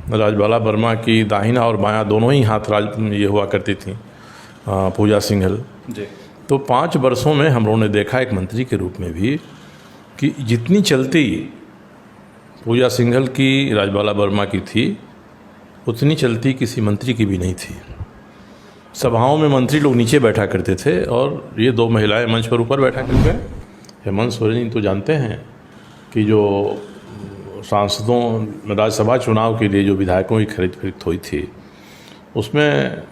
राजबाला वर्मा की दाहिना और बायां दोनों ही हाथ ये हुआ करती थी पूजा सिंघल जी। तो 5 वर्षों में हम लोगों ने देखा एक मंत्री के रूप में भी कि जितनी चलती पूजा सिंघल की राजबाला वर्मा की थी उतनी चलती किसी मंत्री की भी नहीं थी। सभाओं में मंत्री लोग नीचे बैठा करते थे और ये 2 महिलाएं मंच पर ऊपर बैठा करते हैं। हेमंत सोरेन तो जानते हैं कि जो सांसदों राज्यसभा चुनाव के लिए जो विधायकों की खरीद फरोख्त हुई थी उसमें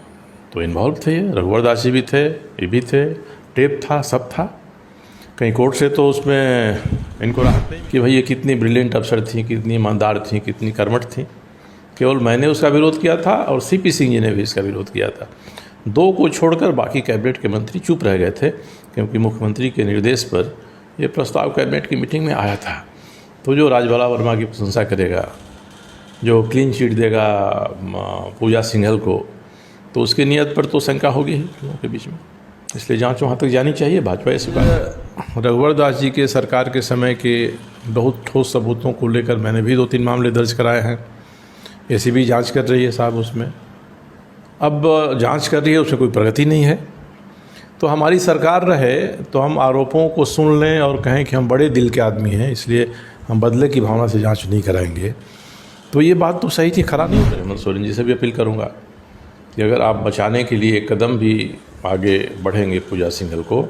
तो इन्वॉल्व थे, रघुवर दास जी भी थे, ये भी थे, टेप था, सब था। कहीं कोर्ट से तो उसमें इनको राहत नहीं कि भाई ये कितनी ब्रिलियंट अफसर थी, कितनी ईमानदार थी, कितनी कर्मठ थी। केवल मैंने उसका विरोध किया था और सीपी सिंह जी ने भी इसका विरोध किया था। 2 को छोड़कर बाकी कैबिनेट के मंत्री चुप रह गए थे क्योंकि मुख्यमंत्री के निर्देश पर यह प्रस्ताव कैबिनेट की मीटिंग में आया था। तो जो राजबाला वर्मा की प्रशंसा करेगा, जो क्लीन चिट देगा पूजा सिंघल को, तो उसकी नीयत पर तो शंका होगी ही लोगों के बीच में। इसलिए जांच वहाँ तक जानी चाहिए। भाजपा ऐसी बात रघुवर दास जी के सरकार के समय के बहुत ठोस सबूतों को लेकर मैंने भी 2-3 मामले दर्ज कराए हैं। एसीबी जांच कर रही है साहब उसमें। अब जांच कर रही है, उसमें कोई प्रगति नहीं है। तो हमारी सरकार रहे तो हम आरोपों को सुन लें और कहें कि हम बड़े दिल के आदमी हैं इसलिए हम बदले की भावना से जांच नहीं कराएंगे, तो ये बात तो सही थी। खरा नहीं उतरे। हेमंत सोरेन जी से भी अपील करूंगा कि अगर आप बचाने के लिए एक कदम भी आगे बढ़ेंगे पूजा सिंघल को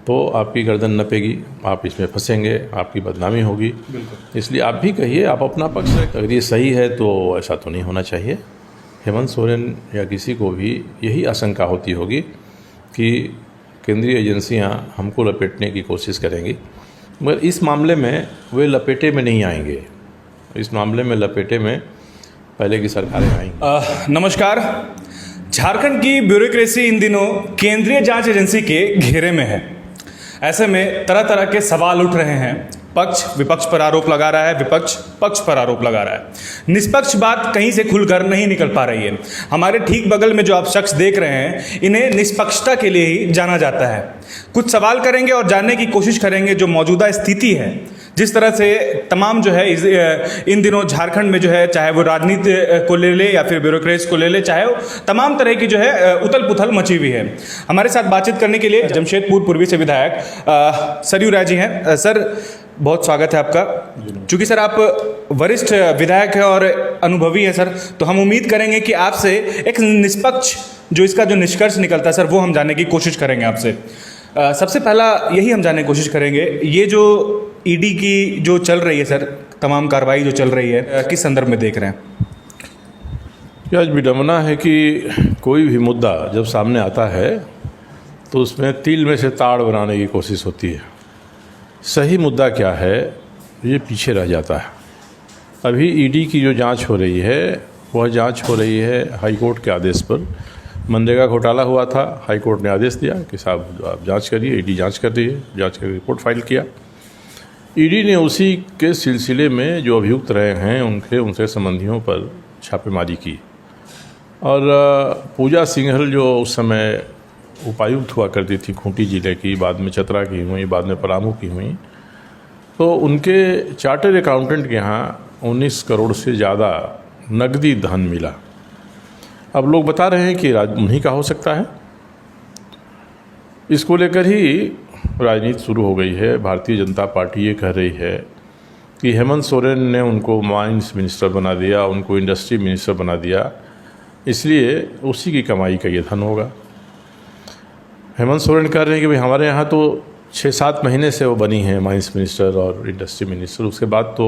तो आपकी गर्दन नपेगी, आप इसमें फंसेंगे, आपकी बदनामी होगी। इसलिए आप भी कहिए, आप अपना पक्ष है। अगर ये सही है तो ऐसा तो नहीं होना चाहिए। हेमंत सोरेन या किसी को भी यही आशंका होती होगी कि केंद्रीय एजेंसियां हमको लपेटने की कोशिश करेंगी, मगर इस मामले में वे लपेटे में नहीं आएंगे। इस मामले में लपेटे में पहले की सरकारें आएंगी। नमस्कार। झारखंड की ब्यूरोक्रेसी इन दिनों केंद्रीय जांच एजेंसी के घेरे में है। ऐसे में तरह तरह के सवाल उठ रहे हैं। पक्ष विपक्ष पर आरोप लगा रहा है, विपक्ष पक्ष पर आरोप लगा रहा है। निष्पक्ष बात कहीं से खुलकर नहीं निकल पा रही है। हमारे ठीक बगल में जो आप शख्स देख रहे हैं, इन्हें निष्पक्षता के लिए ही जाना जाता है। कुछ सवाल करेंगे और जानने की कोशिश करेंगे जो मौजूदा स्थिति है, जिस तरह से तमाम जो है इन दिनों झारखंड में जो है, चाहे वो राजनीति को ले ले या फिर ब्यूरोक्रेसी को ले ले, चाहे वो तमाम तरह की जो है उथल पुथल मची हुई है। हमारे साथ बातचीत करने के लिए जमशेदपुर पूर्वी से विधायक सरयू राय जी हैं। सर, बहुत स्वागत है आपका। चूँकि सर आप वरिष्ठ विधायक हैं और अनुभवी हैं सर, तो हम उम्मीद करेंगे कि आपसे एक निष्पक्ष जो इसका जो निष्कर्ष निकलता है सर, वो हम जानने की कोशिश करेंगे आपसे। सबसे पहला यही हम जानने की कोशिश करेंगे, ये जो ईडी की जो चल रही है सर, तमाम कार्रवाई जो चल रही है, किस संदर्भ में देख रहे हैं? यह आज विडम्बना है कि कोई भी मुद्दा जब सामने आता है तो उसमें तिल में से ताड़ बनाने की कोशिश होती है। सही मुद्दा क्या है ये पीछे रह जाता है। अभी ईडी की जो जांच हो रही है वह जांच हो रही है हाईकोर्ट के आदेश पर। मनरेगा घोटाला हुआ था, हाईकोर्ट ने आदेश दिया कि साहब आप जांच करिए। ईडी जांच कर रही है, जांच कर रिपोर्ट फाइल किया। ईडी ने उसी के सिलसिले में जो अभियुक्त रहे हैं उनके संबंधियों पर छापेमारी की और पूजा सिंघल जो उस समय उपायुक्त हुआ करती थी खूंटी जिले की, बाद में चतरा की हुई, बाद में पलामू की हुई, तो उनके चार्टर्ड अकाउंटेंट के यहाँ 19 करोड़ से ज़्यादा नकदी धन मिला। अब लोग बता रहे हैं कि उन्हीं का हो सकता है। इसको लेकर ही राजनीति शुरू हो गई है। भारतीय जनता पार्टी ये कह रही है कि हेमंत सोरेन ने उनको माइंस मिनिस्टर बना दिया, उनको इंडस्ट्री मिनिस्टर बना दिया, इसलिए उसी की कमाई का ये धन होगा। हेमंत सोरेन कह रहे हैं कि भाई हमारे यहाँ तो 6-7 महीने से वो बनी हैं माइंस मिनिस्टर और इंडस्ट्री मिनिस्टर, उसके बाद तो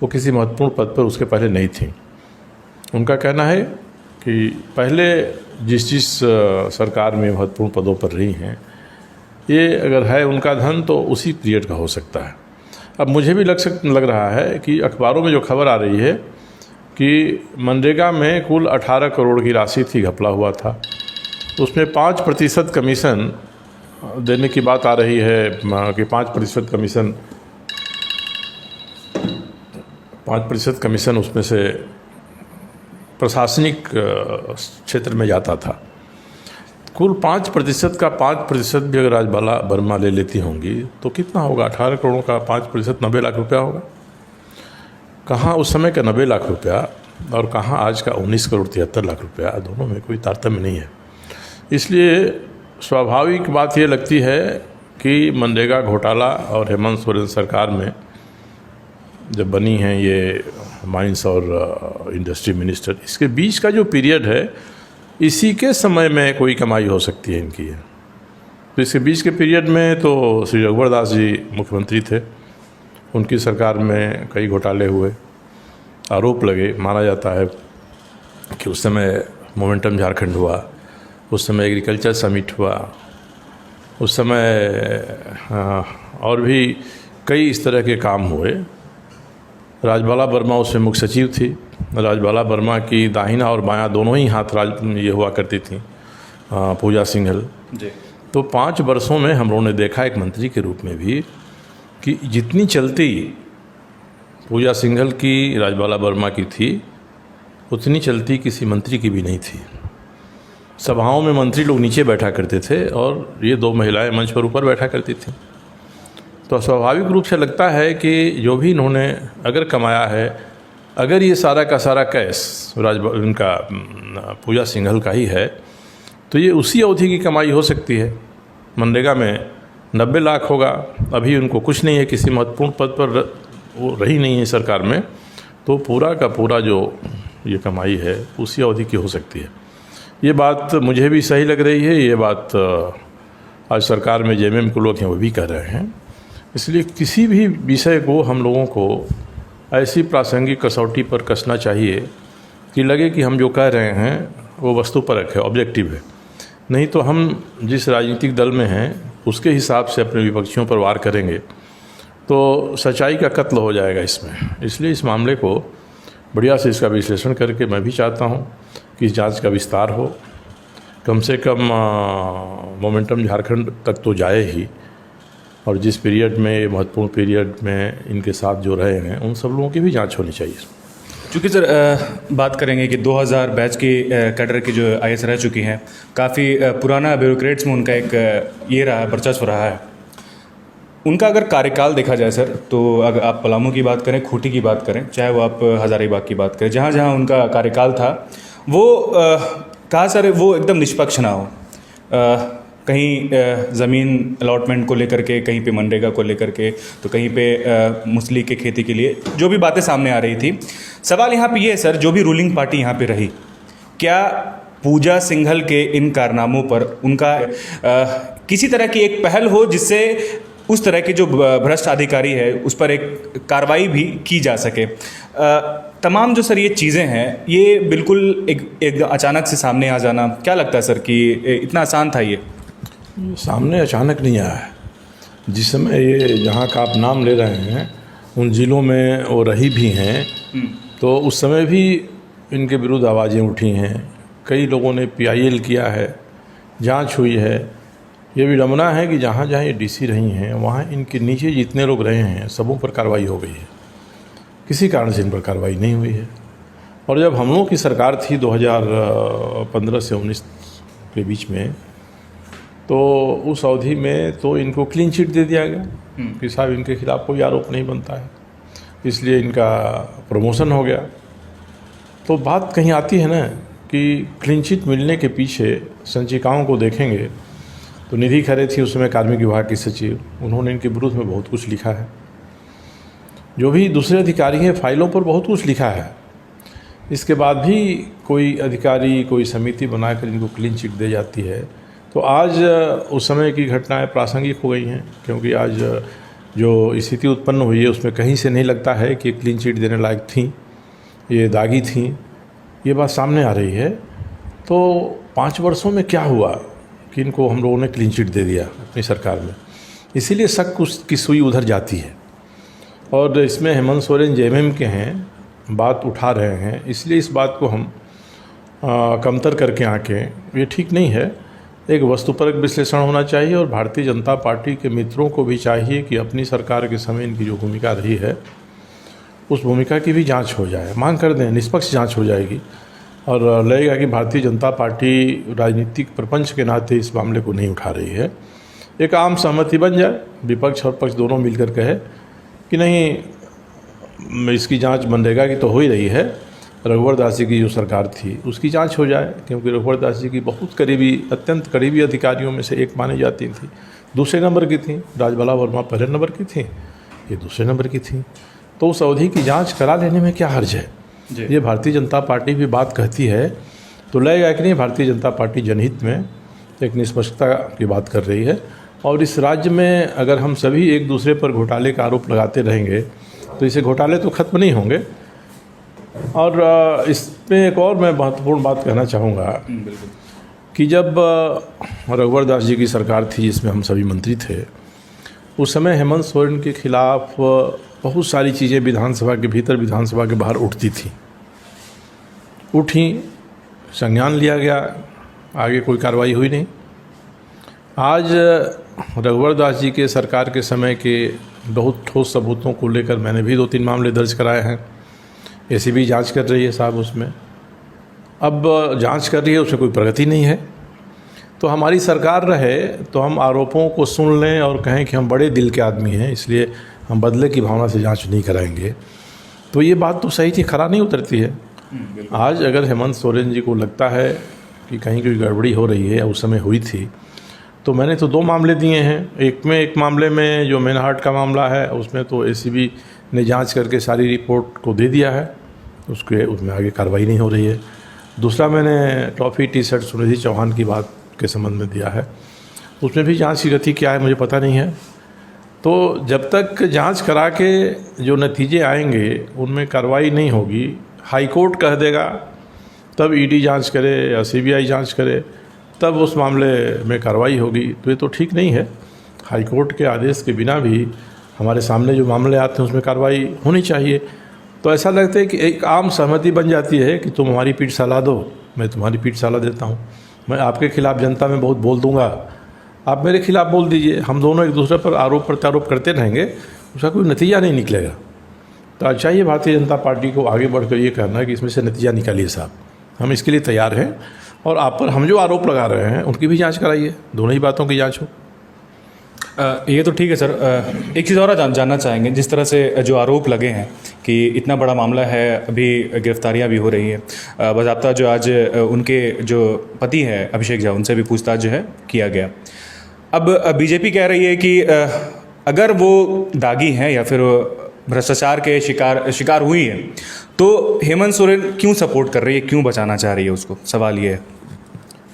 वो किसी महत्वपूर्ण पद पर उसके पहले नहीं थी। उनका कहना है कि पहले जिस सरकार में महत्वपूर्ण पदों पर रही हैं, ये अगर है उनका धन तो उसी पीरियड का हो सकता है। अब मुझे भी लग रहा है कि अखबारों में जो खबर आ रही है कि मनरेगा में कुल 18 करोड़ की राशि थी, घपला हुआ था, तो उसमें 5% कमीशन देने की बात आ रही है कि 5% कमीशन उसमें से प्रशासनिक क्षेत्र में जाता था। कुल 5% का 5% भी अगर राजबाला वर्मा ले लेती होंगी तो कितना होगा? 18 करोड़ का 5% 90 लाख रुपया होगा। कहाँ उस समय का 90 लाख रुपया और कहाँ आज का 19 करोड़ 73 लाख रुपया, दोनों में कोई तारतम्य नहीं है। इसलिए स्वाभाविक बात ये लगती है कि मनरेगा घोटाला और हेमंत सोरेन सरकार में जब बनी हैं ये माइंस और इंडस्ट्री मिनिस्टर, इसके बीच का जो पीरियड है, इसी के समय में कोई कमाई हो सकती है इनकी। तो इसके बीच के पीरियड में तो श्री रघुवर दास जी मुख्यमंत्री थे, उनकी सरकार में कई घोटाले हुए, आरोप लगे। माना जाता है कि उस समय मोमेंटम झारखंड हुआ, उस समय एग्रीकल्चर समिट हुआ, उस समय और भी कई इस तरह के काम हुए। राजबाला वर्मा उसमें मुख्य सचिव थी। राजबाला वर्मा की दाहिना और बायां दोनों ही हाथ ये हुआ करती थी पूजा सिंघल जी। तो 5 वर्षों में हम लोगों ने देखा एक मंत्री के रूप में भी कि जितनी चलती पूजा सिंघल की, राजबाला वर्मा की थी, उतनी चलती किसी मंत्री की भी नहीं थी। सभाओं में मंत्री लोग नीचे बैठा करते थे और ये 2 महिलाएं मंच पर ऊपर बैठा करती थी। तो स्वाभाविक रूप से लगता है कि जो भी इन्होंने अगर कमाया है, अगर ये सारा का सारा कैश इनका पूजा सिंघल का ही है, तो ये उसी अवधि की कमाई हो सकती है। मनरेगा में 90 लाख होगा, अभी उनको कुछ नहीं है, किसी महत्वपूर्ण पद पर वो रही नहीं है सरकार में, तो पूरा का पूरा जो ये कमाई है उसी अवधि की हो सकती है। ये बात मुझे भी सही लग रही है। ये बात आज सरकार में जेएमएम के लोग हैं वो भी कह रहे हैं। इसलिए किसी भी विषय को हम लोगों को ऐसी प्रासंगिक कसौटी पर कसना चाहिए कि लगे कि हम जो कह रहे हैं वो वस्तुपरक है, ऑब्जेक्टिव है। नहीं तो हम जिस राजनीतिक दल में हैं उसके हिसाब से अपने विपक्षियों पर वार करेंगे तो सच्चाई का कत्ल हो जाएगा इसमें। इसलिए इस मामले को बढ़िया से इसका विश्लेषण करके मैं भी चाहता हूँ कि इस जांच का विस्तार हो, कम से कम मोमेंटम झारखंड तक तो जाए ही, और जिस पीरियड में, महत्वपूर्ण पीरियड में इनके साथ जो रहे हैं उन सब लोगों की भी जांच होनी चाहिए। चूँकि सर बात करेंगे कि 2000 बैच की कैडर की जो आईएएस रह चुकी हैं, काफ़ी पुराना ब्यूरोक्रेट्स में उनका एक ये रहा है, वर्चस्व रहा है। उनका अगर कार्यकाल देखा जाए सर, तो अगर आप पलामू की बात करें, खूंटी की बात करें, चाहे वो आप हज़ारीबाग की बात करें, जहाँ जहाँ उनका कार्यकाल था वो कहा सर वो एकदम निष्पक्ष ना हो। कहीं ज़मीन अलॉटमेंट को लेकर के, कहीं पे मनरेगा को लेकर के, तो कहीं पे मूसली के खेती के लिए जो भी बातें सामने आ रही थी। सवाल यहाँ पे ये है सर, जो भी रूलिंग पार्टी यहाँ पे रही, क्या पूजा सिंघल के इन कारनामों पर उनका किसी तरह की एक पहल हो जिससे उस तरह के जो भ्रष्ट अधिकारी है उस पर एक कार्रवाई भी की जा सके? तमाम जो सर ये चीज़ें हैं, ये बिल्कुल एक अचानक से सामने आ जाना, क्या लगता है सर कि इतना आसान था ये? सामने अचानक नहीं आया है। जिस समय ये जहाँ का आप नाम ले रहे हैं उन ज़िलों में वो रही भी हैं, तो उस समय भी इनके विरुद्ध आवाज़ें उठी हैं। कई लोगों ने PIL किया है, जांच हुई है। ये विडम्बना है कि जहाँ जहाँ ये DC रही हैं वहाँ इनके नीचे जितने लोग रहे हैं सबों पर कार्रवाई हो गई है, किसी कारण से इन पर कार्रवाई नहीं हुई है। और जब हम लोगों की सरकार थी 2015 से 19 के बीच में, तो उस अवधि में तो इनको क्लीन चिट दे दिया गया कि साहब इनके खिलाफ़ कोई आरोप नहीं बनता है, इसलिए इनका प्रमोशन हो गया। तो बात कहीं आती है ना कि क्लीन चिट मिलने के पीछे संचिकाओं को देखेंगे तो निधि खरे थी उस समय कार्मिक विभाग की सचिव, उन्होंने इनके विरुद्ध में बहुत कुछ लिखा है। जो भी दूसरे अधिकारी हैं फाइलों पर बहुत कुछ लिखा है। इसके बाद भी कोई अधिकारी, कोई समिति बनाकर इनको क्लीन चिट दे जाती है। तो आज उस समय की घटनाएं प्रासंगिक हो गई हैं, क्योंकि आज जो स्थिति उत्पन्न हुई है उसमें कहीं से नहीं लगता है कि क्लीन चिट देने लायक थी, ये दागी थी। ये बात सामने आ रही है। तो 5 वर्षों में क्या हुआ कि इनको हम लोगों ने क्लीन चिट दे दिया अपनी सरकार में, इसीलिए शक की सुई उधर जाती है। और इसमें हेमंत सोरेन जेएमएम के हैं, बात उठा रहे हैं, इसलिए इस बात को हम कमतर करके आके ये ठीक नहीं है। एक वस्तुपरक विश्लेषण होना चाहिए और भारतीय जनता पार्टी के मित्रों को भी चाहिए कि अपनी सरकार के समय इनकी जो भूमिका रही है उस भूमिका की भी जांच हो जाए। मांग कर दें, निष्पक्ष जांच हो जाएगी और लगेगा कि भारतीय जनता पार्टी राजनीतिक प्रपंच के नाते इस मामले को नहीं उठा रही है। एक आम सहमति बन जाए, विपक्ष और पक्ष दोनों मिलकर कहे कि नहीं, इसकी जांच मनरेगा की तो हो ही रही है, रघुवर दास जी की जो सरकार थी उसकी जांच हो जाए, क्योंकि रघुवर दास जी की बहुत करीबी, अत्यंत करीबी अधिकारियों में से एक मानी जाती थी। दूसरे नंबर की थी, राजबाला वर्मा पहले नंबर की थी, ये दूसरे नंबर की थी। तो उस अवधि की जांच करा लेने में क्या हर्ज है। ये भारतीय जनता पार्टी भी बात कहती है तो लगेगा कि नहीं, भारतीय जनता पार्टी जनहित में एक निष्पक्षता की बात कर रही है। और इस राज्य में अगर हम सभी एक दूसरे पर घोटाले का आरोप लगाते रहेंगे तो इसे घोटाले तो खत्म नहीं होंगे। और इसमें एक और मैं महत्वपूर्ण बात कहना चाहूँगा कि जब रघुवर दास जी की सरकार थी जिसमें हम सभी मंत्री थे, उस समय हेमंत सोरेन के खिलाफ बहुत सारी चीज़ें विधानसभा के भीतर, विधानसभा के बाहर उठती थी, उठी, संज्ञान लिया गया, आगे कोई कार्रवाई हुई नहीं। आज रघुवर दास जी के सरकार के समय के बहुत ठोस सबूतों को लेकर मैंने भी 2-3 मामले दर्ज कराए हैं। एसीबी जांच कर रही है साहब उसमें, अब जांच कर रही है, उसमें कोई प्रगति नहीं है। तो हमारी सरकार रहे तो हम आरोपों को सुन लें और कहें कि हम बड़े दिल के आदमी हैं इसलिए हम बदले की भावना से जांच नहीं कराएंगे, तो ये बात तो सही थी, खरा नहीं उतरती है। आज अगर हेमंत सोरेन जी को लगता है कि कहीं कोई गड़बड़ी हो रही है, उस समय हुई थी, तो मैंने तो 2 मामले दिए हैं। एक मामले में जो मेनहाट का मामला है उसमें तो एसीबी ने जांच करके सारी रिपोर्ट को दे दिया है, उसमें आगे कार्रवाई नहीं हो रही है। दूसरा मैंने टॉफ़ी टी-शर्ट सुनिधि चौहान की बात के संबंध में दिया है, उसमें भी जांच की गति क्या है मुझे पता नहीं है। तो जब तक जांच करा के जो नतीजे आएंगे उनमें कार्रवाई नहीं होगी, हाई कोर्ट कह देगा तब ईडी जांच करे या सीबीआई जांच करे तब उस मामले में कार्रवाई होगी, तो ये तो ठीक नहीं है। हाई कोर्ट के आदेश के बिना भी हमारे सामने जो मामले आते हैं उसमें कार्रवाई होनी चाहिए। तो ऐसा लगता है कि एक आम सहमति बन जाती है कि तुम हमारी पीठ सहला दो, मैं तुम्हारी पीठ सहला देता हूँ, मैं आपके खिलाफ़ जनता में बहुत बोल दूँगा, आप मेरे खिलाफ़ बोल दीजिए, हम दोनों एक दूसरे पर आरोप प्रत्यारोप करते रहेंगे, उसका कोई नतीजा नहीं निकलेगा। तो चाहिए भारतीय जनता पार्टी को आगे बढ़कर ये कहना है कि इसमें से नतीजा निकालिए साहब, हम इसके लिए तैयार हैं, और आप पर हम जो आरोप लगा रहे हैं उनकी भी जांच कराइए, दोनों ही बातों की जांच हो। ये तो ठीक है सर। एक चीज़ और जानना चाहेंगे, जिस तरह से जो आरोप लगे हैं कि इतना बड़ा मामला है, अभी गिरफ्तारियां भी हो रही है, बाज़ाब्ता जो आज उनके जो पति हैं अभिषेक झा, उनसे भी पूछताछ जो है किया गया। अब बीजेपी कह रही है कि अगर वो दागी हैं या फिर भ्रष्टाचार के शिकार हुई है तो हेमंत सोरेन क्यों सपोर्ट कर रही है, क्यों बचाना चाह रही है उसको, सवाल ये है।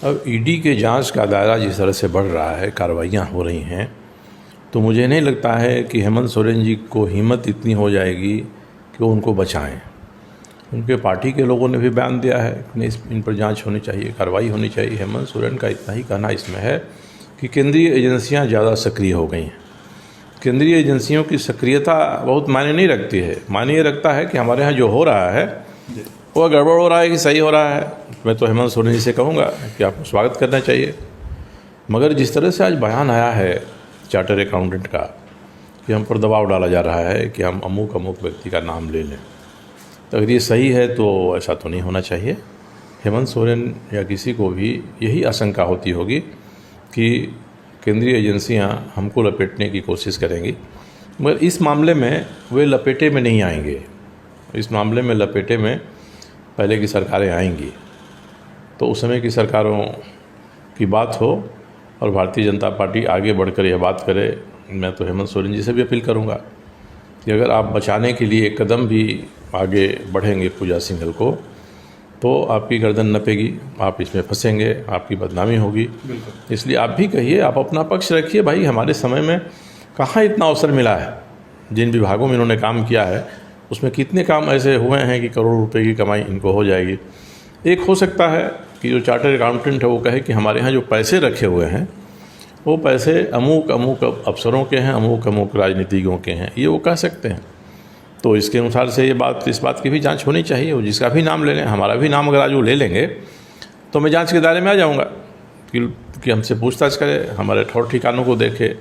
अब ईडी के जांच का दायरा जिस तरह से बढ़ रहा है, कार्रवाइयाँ हो रही हैं, तो मुझे नहीं लगता है कि हेमंत सोरेन जी को हिम्मत इतनी हो जाएगी कि वो उनको बचाएं। उनके पार्टी के लोगों ने भी बयान दिया है कि इन पर जांच होनी चाहिए, कार्रवाई होनी चाहिए। हेमंत सोरेन का इतना ही कहना इसमें है कि केंद्रीय एजेंसियां ज़्यादा सक्रिय हो गई हैं। केंद्रीय एजेंसियों की सक्रियता बहुत मायने नहीं रखती है, मायने ये रखता है कि हमारे यहाँ जो हो रहा है वो गड़बड़ हो रहा है कि सही हो रहा है। मैं तो हेमंत सोरेन जी से कहूँगा कि आपको स्वागत करना चाहिए, मगर जिस तरह से आज बयान आया है चार्टर अकाउंटेंट का कि हम पर दबाव डाला जा रहा है कि हम अमुक अमुक व्यक्ति का नाम ले लें, तो अगर ये सही है तो ऐसा तो नहीं होना चाहिए। हेमंत सोरेन या किसी को भी यही आशंका होती होगी कि केंद्रीय एजेंसियां हमको लपेटने की कोशिश करेंगी, मगर इस मामले में वे लपेटे में नहीं आएंगे। इस मामले में लपेटे में पहले की सरकारें आएंगी, तो उस समय की सरकारों की बात हो और भारतीय जनता पार्टी आगे बढ़कर यह बात करे। मैं तो हेमंत सोरेन जी से भी अपील करूंगा कि अगर आप बचाने के लिए एक कदम भी आगे बढ़ेंगे पूजा सिंघल को, तो आपकी गर्दन नपेगी, आप इसमें फंसेंगे, आपकी बदनामी होगी। इसलिए आप भी कहिए, आप अपना पक्ष रखिए। भाई हमारे समय में कहाँ इतना अवसर मिला है, जिन विभागों में इन्होंने काम किया है उसमें कितने काम ऐसे हुए हैं कि करोड़ों रुपए की कमाई इनको हो जाएगी। एक हो सकता है कि जो चार्टर अकाउंटेंट है वो कहे कि हमारे यहाँ जो पैसे रखे हुए हैं वो पैसे अमुक अमुक अफसरों के हैं, अमुक अमुक राजनीतिज्ञों के हैं, ये वो कह सकते हैं। तो इसके अनुसार से इस बात की भी जांच होनी चाहिए। वो जिसका भी नाम ले लें, हमारा भी नाम अगर आज वो ले लेंगे तो मैं जांच के दायरे में आ जाऊंगा कि हमसे पूछताछ करें, हमारे ठौर ठिकानों को देखे,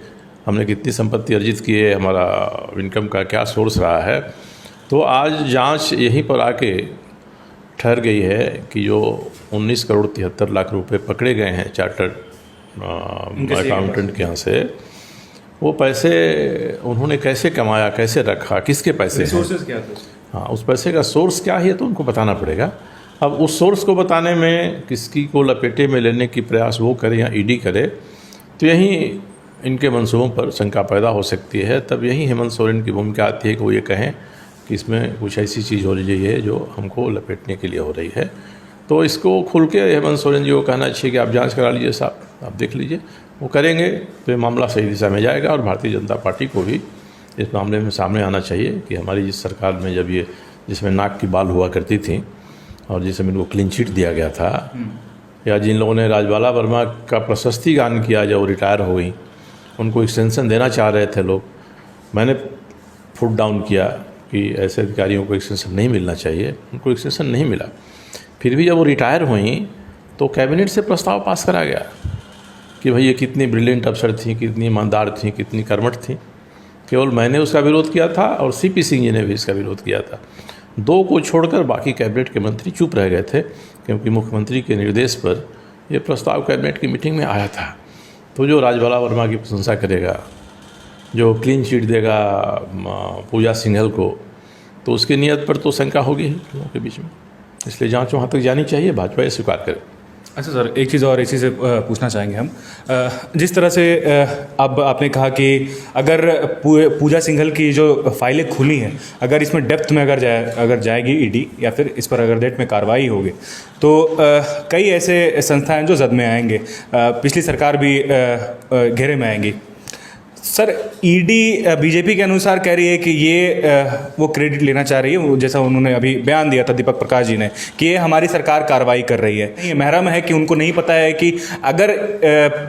हमने कितनी संपत्ति अर्जित की है, हमारा इनकम का क्या सोर्स रहा है। तो आज जांच यहीं पर आके ठहर गई है कि जो 19 करोड़ 73 लाख रुपए पकड़े गए हैं चार्टर्ड अकाउंटेंट के यहाँ से, वो पैसे उन्होंने कैसे कमाया, कैसे रखा, किसके पैसे हैं, रिसोर्सेज क्या थे? हाँ, उस पैसे का सोर्स क्या है तो उनको बताना पड़ेगा। अब उस सोर्स को बताने में किसकी को लपेटे में लेने की प्रयास वो करे या ईडी करे, तो यहीं इनके मंसूबों पर शंका पैदा हो सकती है। तब यही हेमंत सोरेन की भूमिका आती है कि वो ये कहें कि इसमें कुछ ऐसी चीज़ हो रही है जो हमको लपेटने के लिए हो रही है। तो इसको खुल के हेमंत सोरेन जी को कहना चाहिए कि आप जांच करा लीजिए साहब, आप देख लीजिए। वो करेंगे तो ये मामला सही दिशा में जाएगा। और भारतीय जनता पार्टी को भी इस मामले में सामने आना चाहिए कि हमारी जिस सरकार में जब ये जिसमें नाक की बाल हुआ करती थी और जिसमें इनको क्लीन चिट दिया गया था, या जिन लोगों ने राजबाला वर्मा का प्रशस्ति गान किया जब वो रिटायर हो गई, उनको एक्सटेंशन देना चाह रहे थे लोग, मैंने फुट डाउन किया कि ऐसे अधिकारियों को एक्सटेंशन नहीं मिलना चाहिए, उनको एक्सटेंशन नहीं मिला। फिर भी जब वो रिटायर हुई तो कैबिनेट से प्रस्ताव पास करा गया कि भाई ये कितनी ब्रिलियंट अफसर थी, कितनी ईमानदार थी, कितनी कर्मठ थी। केवल मैंने उसका विरोध किया था और सीपी सिंह जी ने भी इसका विरोध किया था। दो को छोड़कर बाकी कैबिनेट के मंत्री चुप रह गए थे, क्योंकि मुख्यमंत्री के निर्देश पर यह प्रस्ताव कैबिनेट की मीटिंग में आया था। तो जो राजबाला वर्मा की प्रशंसा करेगा, जो क्लीन चिट देगा पूजा सिंघल को, तो उसकी नीयत पर तो शंका होगी ही लोगों के बीच में। इसलिए जांच वहाँ तक जानी चाहिए, भाजपा ये स्वीकार करे। अच्छा सर, एक चीज़ और इसी से पूछना चाहेंगे हम। जिस तरह से अब आपने कहा कि अगर पूजा सिंघल की जो फाइलें खुली हैं, अगर इसमें डेप्थ में अगर जाएगी ईडी या फिर इस पर अगर डेट में कार्रवाई होगी, तो कई ऐसे संस्थाएं जो जद में आएंगे, पिछली सरकार भी घेरे में आएंगी। सर, ईडी बीजेपी के अनुसार कह रही है कि ये वो क्रेडिट लेना चाह रही है, जैसा उन्होंने अभी बयान दिया था दीपक प्रकाश जी ने, कि ये हमारी सरकार कार्रवाई कर रही है। ये महरम है कि उनको नहीं पता है कि अगर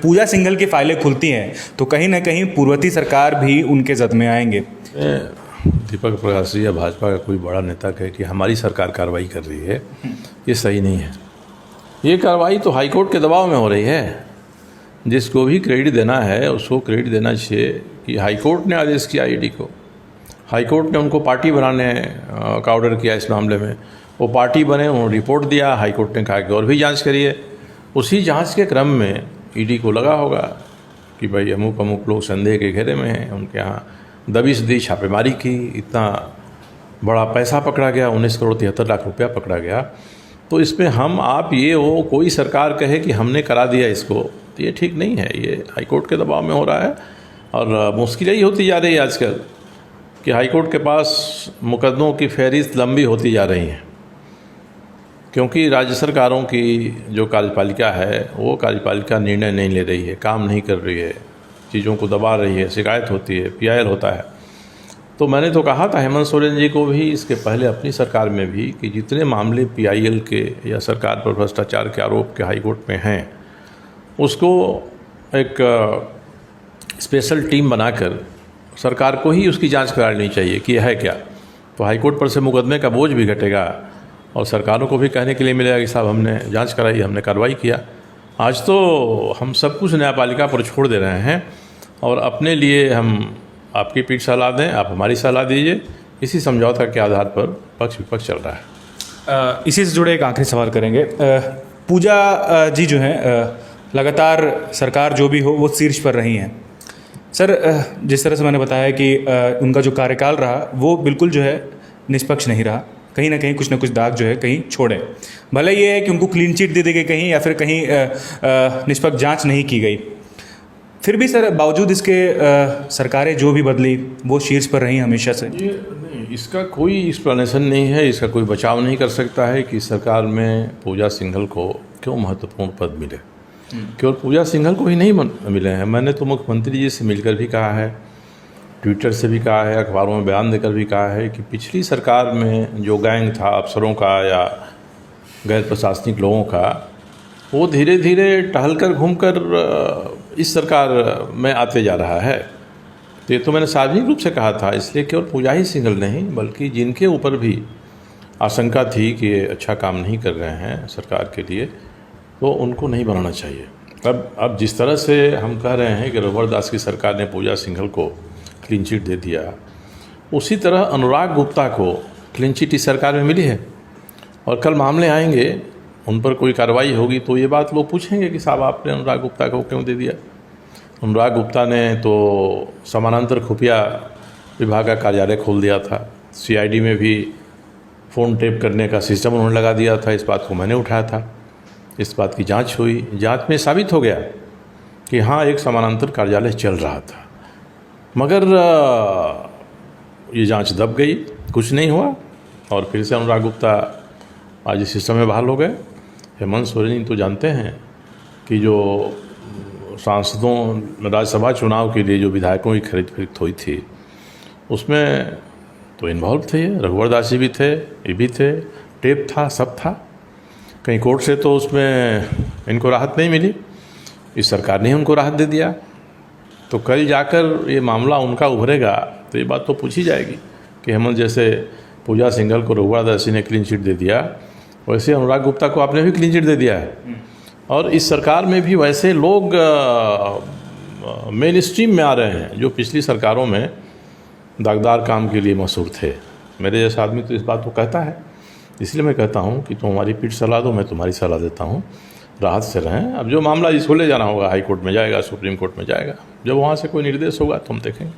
पूजा सिंघल की फाइलें खुलती हैं तो कहीं ना कहीं पूर्ववर्ती सरकार भी उनके जद में आएंगे। दीपक प्रकाश जी या भाजपा का कोई बड़ा नेता कहे कि हमारी सरकार कार्रवाई कर रही है, ये सही नहीं है। ये कार्रवाई तो हाईकोर्ट के दबाव में हो रही है। जिसको भी क्रेडिट देना है उसको क्रेडिट देना चाहिए कि हाईकोर्ट ने आदेश किया ईडी को, हाईकोर्ट ने उनको पार्टी बनाने का ऑर्डर किया इस मामले में। वो पार्टी बने, उन्होंने रिपोर्ट दिया, हाईकोर्ट ने कहा कि और भी जांच करिए। उसी जांच के क्रम में ईडी को लगा होगा कि भाई अमुक लोग संदेह के घेरे में हैं, उनके यहाँ दबिश दी, छापेमारी की, इतना बड़ा पैसा पकड़ा गया, 19 करोड़ 73 लाख रुपया पकड़ा गया। तो इसमें हम आप ये हो कोई सरकार कहे कि हमने करा दिया इसको, तो ये ठीक नहीं है। ये हाईकोर्ट के दबाव में हो रहा है। और मुश्किल यही होती जा रही है आजकल कि हाईकोर्ट के पास मुकदमों की फहरिस्त लंबी होती जा रही है, क्योंकि राज्य सरकारों की जो कार्यपालिका है वो कार्यपालिका निर्णय नहीं ले रही है, काम नहीं कर रही है, चीज़ों को दबा रही है, शिकायत होती है, पीआईएल होता है। तो मैंने तो कहा था हेमंत सोरेन जी को भी, इसके पहले अपनी सरकार में भी, कि जितने मामले पीआईएल के या सरकार पर भ्रष्टाचार के आरोप के हाईकोर्ट में हैं, उसको एक स्पेशल टीम बनाकर सरकार को ही उसकी जांच करा लेनी चाहिए कि यह है क्या। तो हाईकोर्ट पर से मुकदमे का बोझ भी घटेगा और सरकारों को भी कहने के लिए मिलेगा कि साहब हमने जांच कराई, हमने कार्रवाई किया। आज तो हम सब कुछ न्यायपालिका पर छोड़ दे रहे हैं और अपने लिए हम आपकी पीठ सलाह दें, आप हमारी सलाह दीजिए, इसी समझौता के आधार पर पक्ष विपक्ष चल रहा है। इसी से जुड़े एक आखिरी सवाल करेंगे। पूजा जी जो हैं, लगातार सरकार जो भी हो वो शीर्ष पर रही हैं। सर, जिस तरह से मैंने बताया कि उनका जो कार्यकाल रहा वो बिल्कुल जो है निष्पक्ष नहीं रहा, कहीं ना कहीं कुछ ना कुछ दाग जो है कहीं छोड़े। भले ये है कि उनको क्लीन चिट दे दी गई कहीं, या फिर कहीं निष्पक्ष जांच नहीं की गई, फिर भी सर बावजूद इसके सरकारें जो भी बदली वो शीर्ष पर रही हमेशा से। ये नहीं, इसका कोई एक्सप्लेनेशन नहीं है, इसका कोई बचाव नहीं कर सकता है कि सरकार में पूजा सिंघल को क्यों महत्वपूर्ण पद मिले। केवल पूजा सिंघल को ही नहीं मिले हैं। मैंने तो मुख्यमंत्री जी से मिलकर भी कहा है, ट्विटर से भी कहा है, अखबारों में बयान देकर भी कहा है कि पिछली सरकार में जो गैंग था अफसरों का या गैर प्रशासनिक लोगों का, वो धीरे धीरे टहलकर घूमकर इस सरकार में आते जा रहा है। तो ये तो मैंने सार्वजनिक रूप से कहा था। इसलिए केवल पूजा ही सिंघल नहीं, बल्कि जिनके ऊपर भी आशंका थी कि ये अच्छा काम नहीं कर रहे हैं सरकार के लिए, तो उनको नहीं बनाना चाहिए। अब जिस तरह से हम कह रहे हैं कि रघुवर दास की सरकार ने पूजा सिंघल को क्लीन चिट दे दिया, उसी तरह अनुराग गुप्ता को क्लीन चिट इस सरकार में मिली है। और कल मामले आएंगे, उन पर कोई कार्रवाई होगी तो ये बात लोग पूछेंगे कि साहब आपने अनुराग गुप्ता को क्यों दे दिया। अनुराग गुप्ता ने तो समानांतर खुफिया विभाग का कार्यालय खोल दिया था, सीआईडी में भी फ़ोन टेप करने का सिस्टम उन्होंने लगा दिया था। इस बात को मैंने उठाया था। इस बात की जांच हुई। जांच में साबित हो गया कि हाँ, एक समानांतर कार्यालय चल रहा था, मगर ये जांच दब गई, कुछ नहीं हुआ और फिर से अनुराग गुप्ता आज इस सिस्टम में बहाल हो गए। हेमंत सोरेन तो जानते हैं कि जो सांसदों राज्यसभा चुनाव के लिए जो विधायकों की खरीद फरोख्त हुई थी, उसमें तो इन्वॉल्व थे। रघुवर दास जी भी थे, ये भी थे, टेप था, सब था। कहीं कोर्ट से तो उसमें इनको राहत नहीं मिली, इस सरकार ने उनको राहत दे दिया। तो कल जाकर ये मामला उनका उभरेगा तो ये बात तो पूछी जाएगी कि हेमंत जैसे पूजा सिंघल को रघुवर दास जी ने क्लीन चिट दे दिया, वैसे अनुराग गुप्ता को आपने भी क्लीन चिट दे दिया है। और इस सरकार में भी वैसे लोग मेन स्ट्रीम में आ रहे हैं जो पिछली सरकारों में दागदार काम के लिए मशहूर थे। मेरे जैसा आदमी तो इस बात को कहता है, इसलिए मैं कहता हूँ कि तुम हमारी पीठ सलाह दो, मैं तुम्हारी सलाह देता हूँ, राहत से रहें। अब जो मामला जिसको ले जाना होगा हाई कोर्ट में जाएगा, सुप्रीम कोर्ट में जाएगा। जब वहाँ से कोई निर्देश होगा तो हम देखेंगे।